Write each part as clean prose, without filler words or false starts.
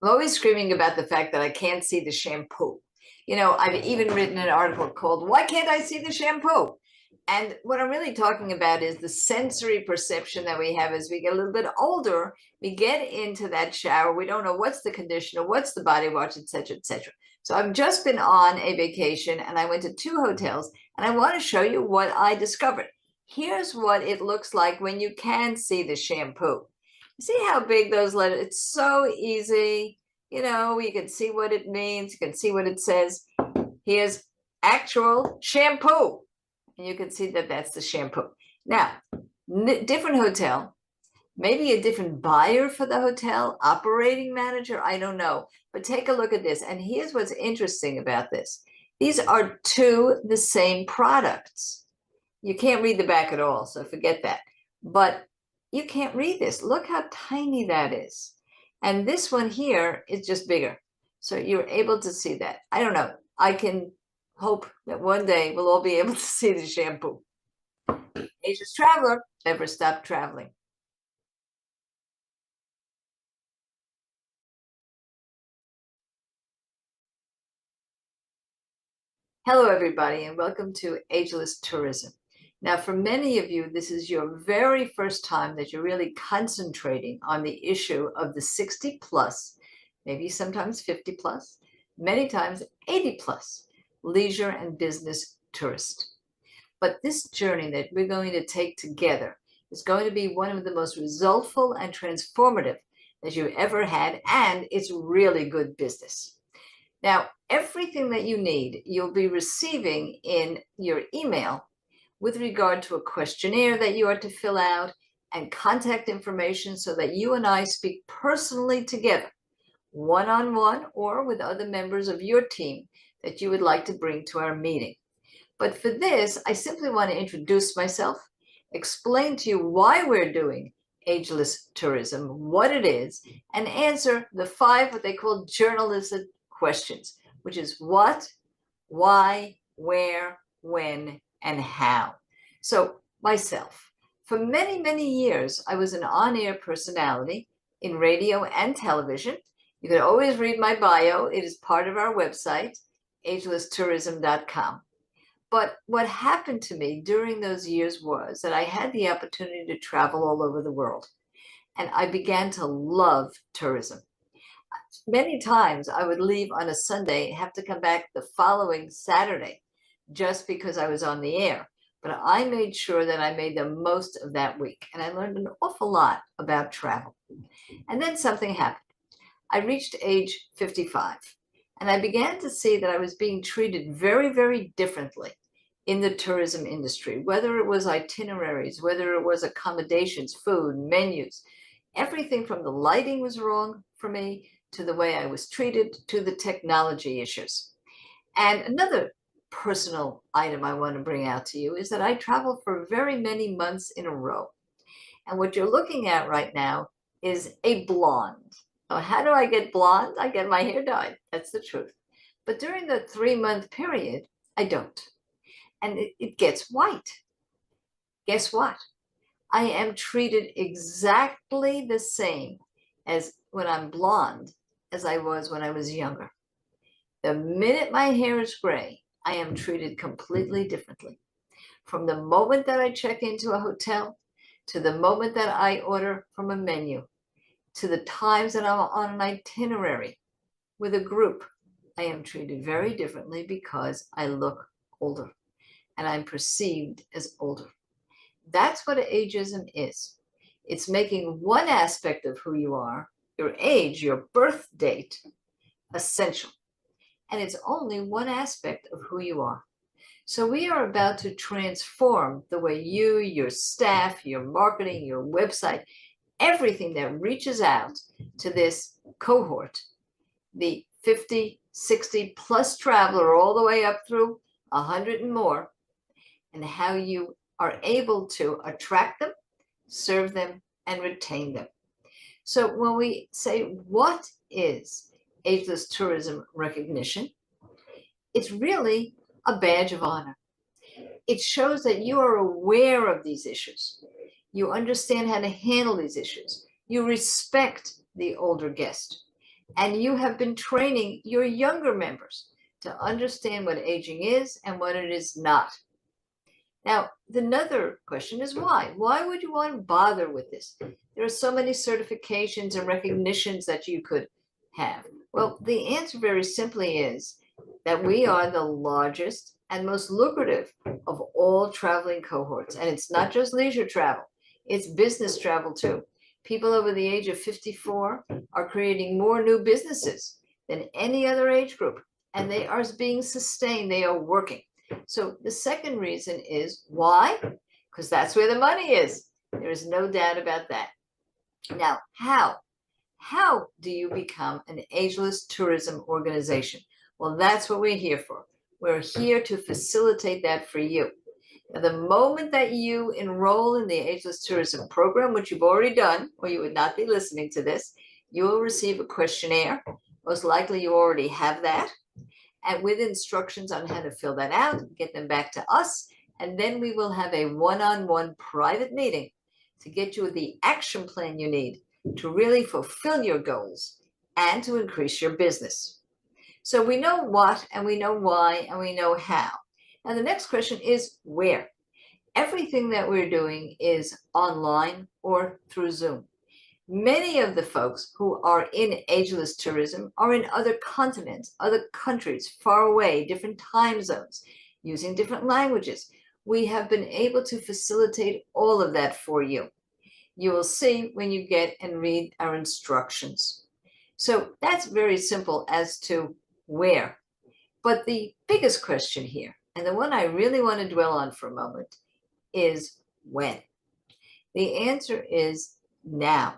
I'm always screaming about the fact that I can't see the shampoo. I've even written an article called "Why Can't I See the Shampoo?" And what I'm really talking about is the sensory perception that we have as we get a little bit older. We get into that shower. We don't know what's the conditioner, what's the body wash, et cetera, et cetera. So I've just been on a vacation and I went to 2 hotels and I want to show you what I discovered. Here's what it looks like when you can see the shampoo. See how big those letters, it's so easy. You can see what it means. You can see what it says. Here's actual shampoo. And you can see that that's the shampoo. Now, different hotel, maybe a different buyer for the hotel, operating manager, I don't know. But take a look at this. And here's what's interesting about this. These are the same products. You can't read the back at all, so forget that. But you can't read this. Look how tiny that is. And this one here is just bigger. So you're able to see that. I don't know. I can hope that one day we'll all be able to see the shampoo. Ageless traveler, never stop traveling. Hello, everybody, and welcome to Ageless Tourism. Now, for many of you, this is your very first time that you're really concentrating on the issue of the 60 plus, maybe sometimes 50 plus, many times 80 plus, leisure and business tourist. But this journey that we're going to take together is going to be one of the most resultful and transformative that you've ever had, and it's really good business. Now, everything that you need, you'll be receiving in your email with regard to a questionnaire that you are to fill out and contact information so that you and I speak personally together, one-on-one or with other members of your team that you would like to bring to our meeting. But for this, I simply want to introduce myself, explain to you why we're doing Ageless Tourism, what it is, and answer the 5 what they call journalistic questions, which is what, why, where, when, and how. So myself, for many, many years, I was an on-air personality in radio and television. You can always read my bio. It is part of our website, agelesstourism.com. But what happened to me during those years was that I had the opportunity to travel all over the world, and I began to love tourism. Many times I would leave on a Sunday, have to come back the following Saturday just because I was on the air. But I made sure that I made the most of that week, and I learned an awful lot about travel. And then something happened. I reached age 55, and I began to see that I was being treated very, very differently in the tourism industry, whether it was itineraries, whether it was accommodations, food, menus. Everything from the lighting was wrong for me, to the way I was treated, to the technology issues. And another personal item I want to bring out to you is that I traveled for very many months in a row. And what you're looking at right now is a blonde. Now, how do I get blonde? I get my hair dyed. That's the truth. But during the 3-month period, I don't. And it gets white. Guess what? I am treated exactly the same as when I'm blonde as I was when I was younger. The minute my hair is gray, I am treated completely differently. From the moment that I check into a hotel, to the moment that I order from a menu, to the times that I'm on an itinerary with a group, I am treated very differently because I look older and I'm perceived as older. That's what ageism is. It's making one aspect of who you are, your age, your birth date, essential. And it's only one aspect of who you are. So we are about to transform the way you, your staff, your marketing, your website, everything that reaches out to this cohort, the 50, 60 plus traveler all the way up through 100 and more, and how you are able to attract them, serve them, and retain them. So when we say, what is ageless tourism recognition? It's really a badge of honor. It shows that you are aware of these issues. You understand how to handle these issues. You respect the older guest. And you have been training your younger members to understand what aging is and what it is not. Now, another question is why? Why would you want to bother with this? There are so many certifications and recognitions that you could have. Well, the answer very simply is that we are the largest and most lucrative of all traveling cohorts. And it's not just leisure travel, it's business travel too. People over the age of 54 are creating more new businesses than any other age group, and they are being sustained, they are working. So the second reason is why? Because that's where the money is. There is no doubt about that. Now, how? How do you become an ageless tourism organization? Well, that's what we're here for. We're here to facilitate that for you. Now, the moment that you enroll in the Ageless Tourism program, which you've already done, or you would not be listening to this, you will receive a questionnaire. Most likely you already have that, and with instructions on how to fill that out, get them back to us, and then we will have a one-on-one private meeting to get you the action plan you need to really fulfill your goals and to increase your business. So we know what, and we know why, and we know how. Now, the next question is where? Everything that we're doing is online or through Zoom. Many of the folks who are in ageless tourism are in other continents, other countries, far away, different time zones, using different languages. We have been able to facilitate all of that for you. You will see when you get and read our instructions. So that's very simple as to where. But the biggest question here, and the one I really want to dwell on for a moment, is when. The answer is now.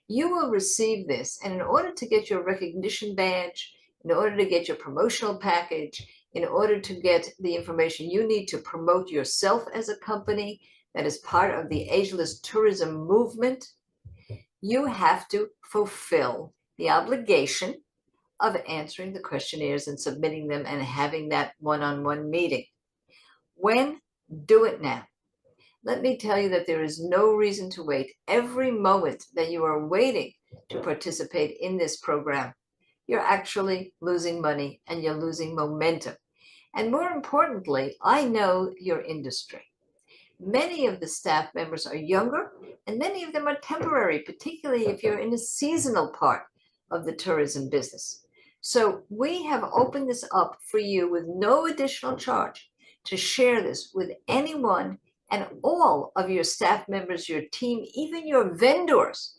You will receive this, and in order to get your recognition badge, in order to get your promotional package, in order to get the information you need to promote yourself as a company that is part of the Ageless Tourism movement, you have to fulfill the obligation of answering the questionnaires and submitting them and having that one-on-one meeting. When? Do it now. Let me tell you that there is no reason to wait. Every moment that you are waiting to participate in this program, you're actually losing money and you're losing momentum. And more importantly, I know your industry. Many of the staff members are younger, and many of them are temporary, particularly if you're in a seasonal part of the tourism business. So we have opened this up for you with no additional charge to share this with anyone and all of your staff members, your team, even your vendors,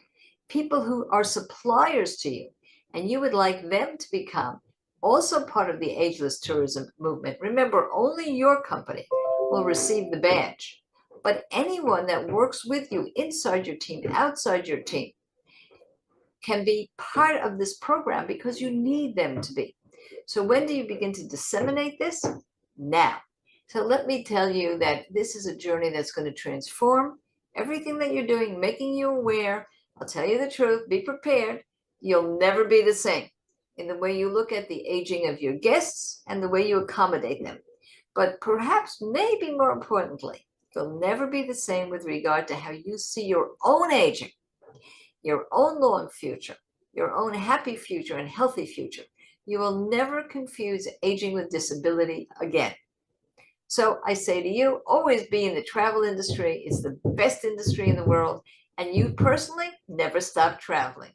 people who are suppliers to you, and you would like them to become also part of the ageless tourism movement. Remember, only your company will receive the badge, but anyone that works with you inside your team, outside your team, can be part of this program because you need them to be. So when do you begin to disseminate this? Now. So let me tell you that this is a journey that's going to transform everything that you're doing, making you aware. I'll tell you the truth, be prepared. You'll never be the same in the way you look at the aging of your guests and the way you accommodate them. But perhaps, maybe more importantly, you'll never be the same with regard to how you see your own aging, your own long future, your own happy future and healthy future. You will never confuse aging with disability again. So I say to you, always be in the travel industry. It's the best industry in the world. And you personally never stop traveling.